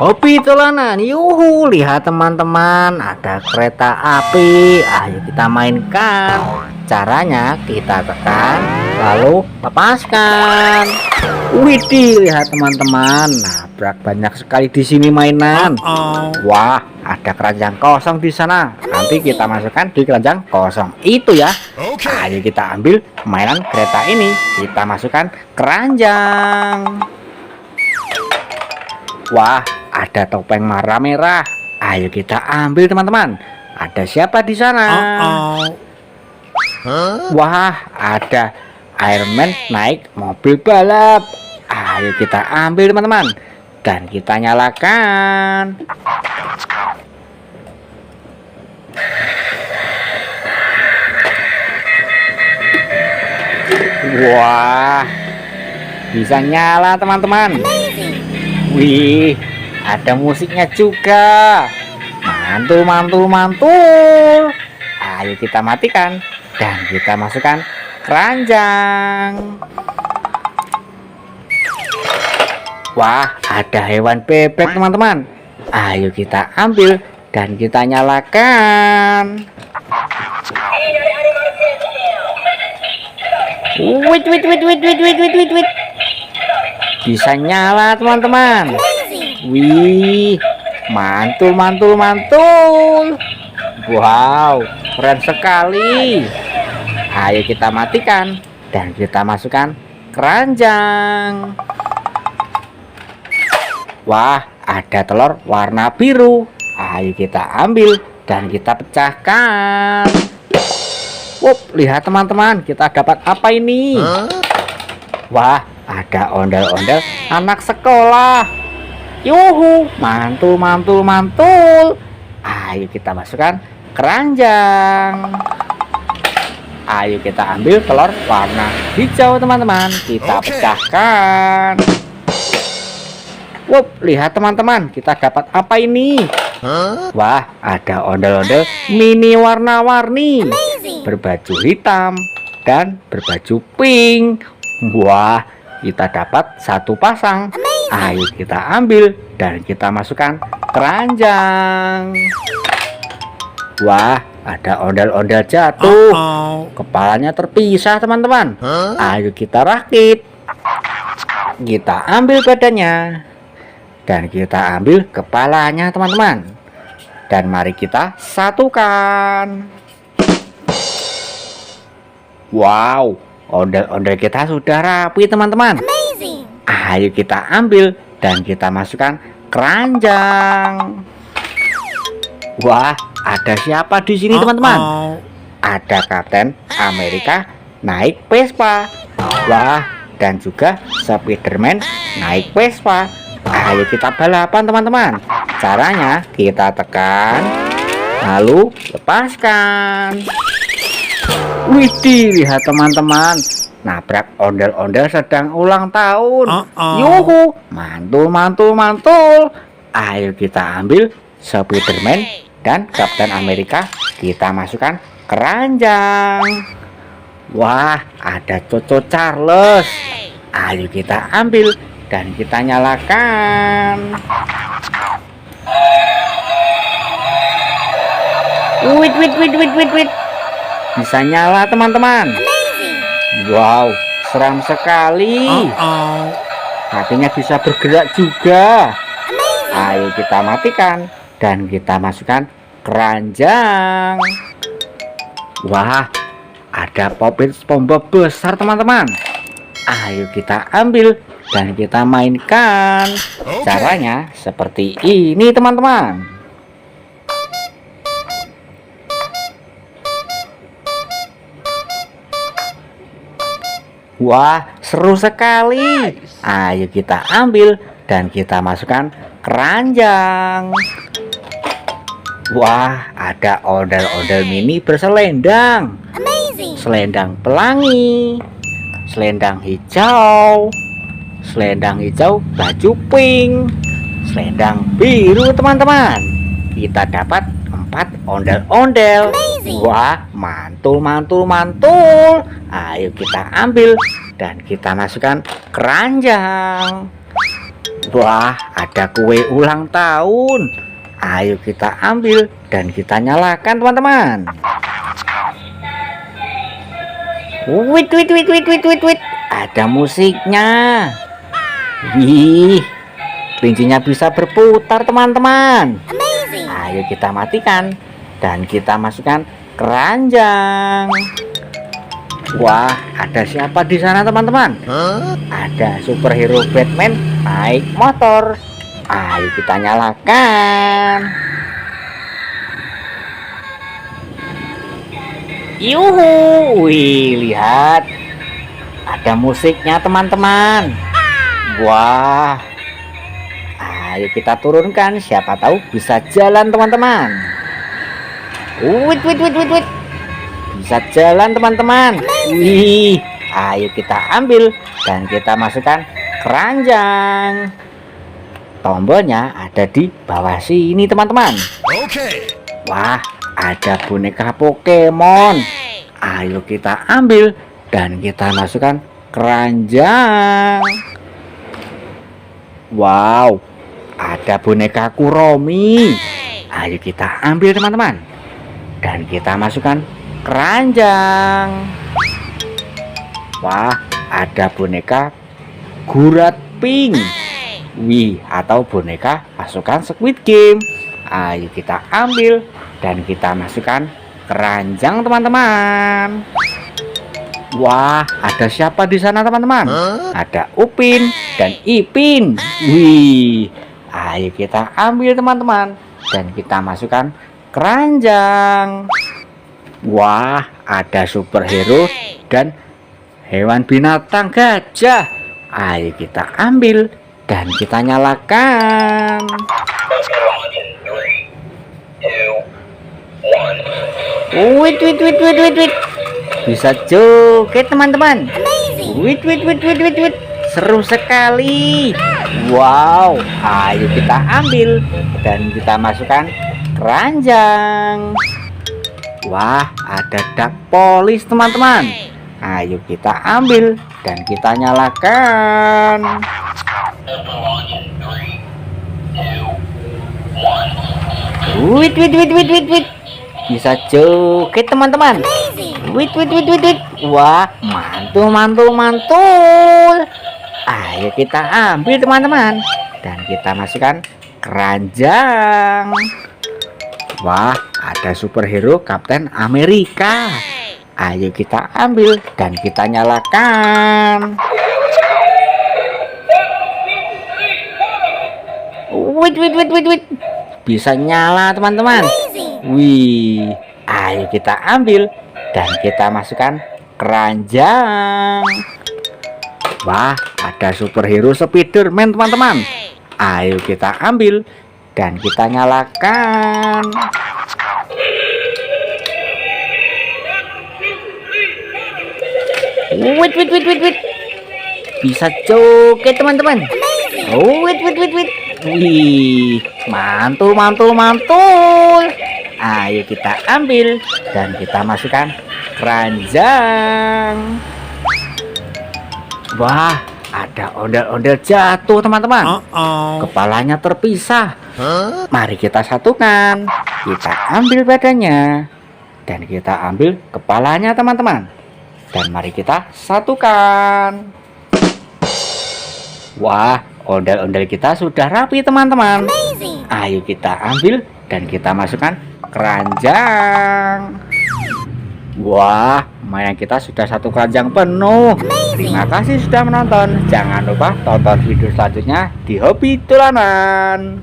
Hobi tolanan, yuhu, lihat teman-teman, ada kereta api. Ayo kita mainkan. Caranya kita tekan, lalu lepaskan. Widih, lihat teman-teman, nabrak banyak sekali di sini mainan. Wah, ada keranjang kosong di sana. Nanti kita masukkan di keranjang kosong itu ya. Ayo kita ambil mainan kereta ini, kita masukkan keranjang. Wah, ada topeng marah merah. Ayo kita ambil teman-teman. Ada siapa di sana? Wah, ada Iron Man naik mobil balap. Ayo kita ambil teman-teman. Dan kita nyalakan. Wah, bisa nyala teman-teman. Wih, ada musiknya juga. Mantul, mantul, mantul. Ayo kita matikan dan kita masukkan keranjang. Wah, ada hewan bebek teman-teman. Ayo kita ambil dan kita nyalakan. Wait, wait, wait, wait, wait, wait, wait, wait, wait. Bisa nyala teman-teman. Wih, mantul, mantul, mantul. Wow, keren sekali. Ayo kita matikan dan kita masukkan keranjang. Wah, ada telur warna biru. Ayo kita ambil dan kita pecahkan. Lihat teman-teman, kita dapat apa ini? Wah, ada ondel-ondel anak sekolah. Yuhu, mantul, mantul, mantul. Ayo kita masukkan keranjang. Ayo kita ambil telur warna hijau teman-teman, kita pecahkan. Lihat teman-teman, kita dapat apa ini? Wah, ada ondel-ondel mini warna-warni, berbaju hitam dan berbaju pink. Wah, kita dapat satu pasang. Ayo kita ambil dan kita masukkan keranjang. Wah, ada ondel-ondel jatuh. Kepalanya terpisah teman-teman. Ayo kita rakit. Kita ambil badannya dan kita ambil kepalanya teman-teman. Dan mari kita satukan. Wow, ondel-ondel kita sudah rapi teman-teman. Ayo kita ambil dan kita masukkan keranjang. Wah, ada siapa di sini teman-teman? Ada Kapten Amerika naik Vespa. Wah, dan juga Spiderman naik Vespa. Ayo kita balapan teman-teman. Caranya kita tekan, lalu lepaskan. Widih, lihat teman-teman, nabrak ondel-ondel sedang ulang tahun. Yuhu, mantul, mantul, mantul. Ayo kita ambil Spiderman dan Kapten Amerika, kita masukkan keranjang. Wah, ada Coco Charles. Ayo kita ambil dan kita nyalakan. Wait, wait, wait, wait, wait, wait. Bisa nyala teman-teman. Wow, seram sekali. Kakinya bisa bergerak juga. Ayo kita matikan dan kita masukkan keranjang. Wah, ada Poppy SpongeBob besar teman-teman. Ayo kita ambil dan kita mainkan. Caranya seperti ini teman-teman. Wah, seru sekali. Ayo kita ambil dan kita masukkan keranjang. Wah, ada ondel-ondel mini berselendang. Selendang pelangi, selendang hijau, baju pink, selendang biru teman-teman. Kita dapat 4 ondel-ondel. Wah, mantul, mantul, mantul. Ayo kita ambil dan kita masukkan keranjang. Wah, ada kue ulang tahun. Ayo kita ambil dan kita nyalakan, teman-teman. Wait, wait, wait, wait, wait, wait, wait. Ada musiknya. Wih, kelincinya bisa berputar, teman-teman. Ayo kita matikan dan kita masukkan keranjang. Wah, ada siapa di sana, teman-teman? Ada superhero Batman naik motor. Ayo kita nyalakan. Yuhu, wih, lihat. Ada musiknya, teman-teman. Wah. Ayo kita turunkan, siapa tahu bisa jalan, teman-teman. Wait, wait, wait, wait, wait. Bisa jalan, teman-teman. Wih, ayo kita ambil dan kita masukkan keranjang. Tombolnya ada di bawah sini, teman-teman. Oke. Wah, ada boneka Pokemon. Ayo kita ambil dan kita masukkan keranjang. Wow, ada boneka Kuromi. Ayo kita ambil, teman-teman, dan kita masukkan keranjang. Wah, ada boneka Gurat Pink. Wih, atau boneka pasukan Squid Game. Ayo kita ambil dan kita masukkan keranjang, teman-teman. Wah, ada siapa di sana, teman-teman? Ada Upin dan Ipin. Wih, ayo kita ambil, teman-teman, dan kita masukkan keranjang. Wah, ada superhero dan hewan binatang gajah. Ayo kita ambil dan kita nyalakan. Wait, wait, wait, wait, wait, wait. Bisa joget, teman-teman. Wait, wait, wait, wait, wait, wait. Seru sekali. Wow, ayo kita ambil dan kita masukkan keranjang. Wah, ada dak polis, teman-teman. Ayo kita ambil dan kita nyalakan. Wait, wait, wait, wait, wait, wait. Bisa joget, teman-teman. Wait, wait, wait, wait, wait. Wah, mantul, mantul, mantul. Ayo kita ambil, teman-teman, dan kita masukkan keranjang. Wah, ada superhero Kapten Amerika. Ayo kita ambil dan kita nyalakan. Wait, wait, wait, wait, wait. Bisa nyala, teman-teman. Wih, ayo kita ambil dan kita masukkan keranjang. Wah, ada superhero Spiderman, teman-teman. Ayo kita ambil dan kita nyalakan. Wait, wait, wait, wait, wait. Bisa joget, teman-teman. Oh, wait, wait, wait, wait. Wih, mantul, mantul, mantul. Ayo kita ambil dan kita masukkan keranjang. Wah, ada ondel-ondel jatuh, teman-teman. Kepalanya terpisah. Mari kita satukan. Kita ambil badannya dan kita ambil kepalanya, teman-teman. Dan mari kita satukan. Wah, ondel-ondel kita sudah rapi, teman-teman. Ayo kita ambil dan kita masukkan keranjang. Wah, mainan kita sudah satu keranjang penuh. Terima kasih sudah menonton. Jangan lupa tonton video selanjutnya di Hobi Dolanan.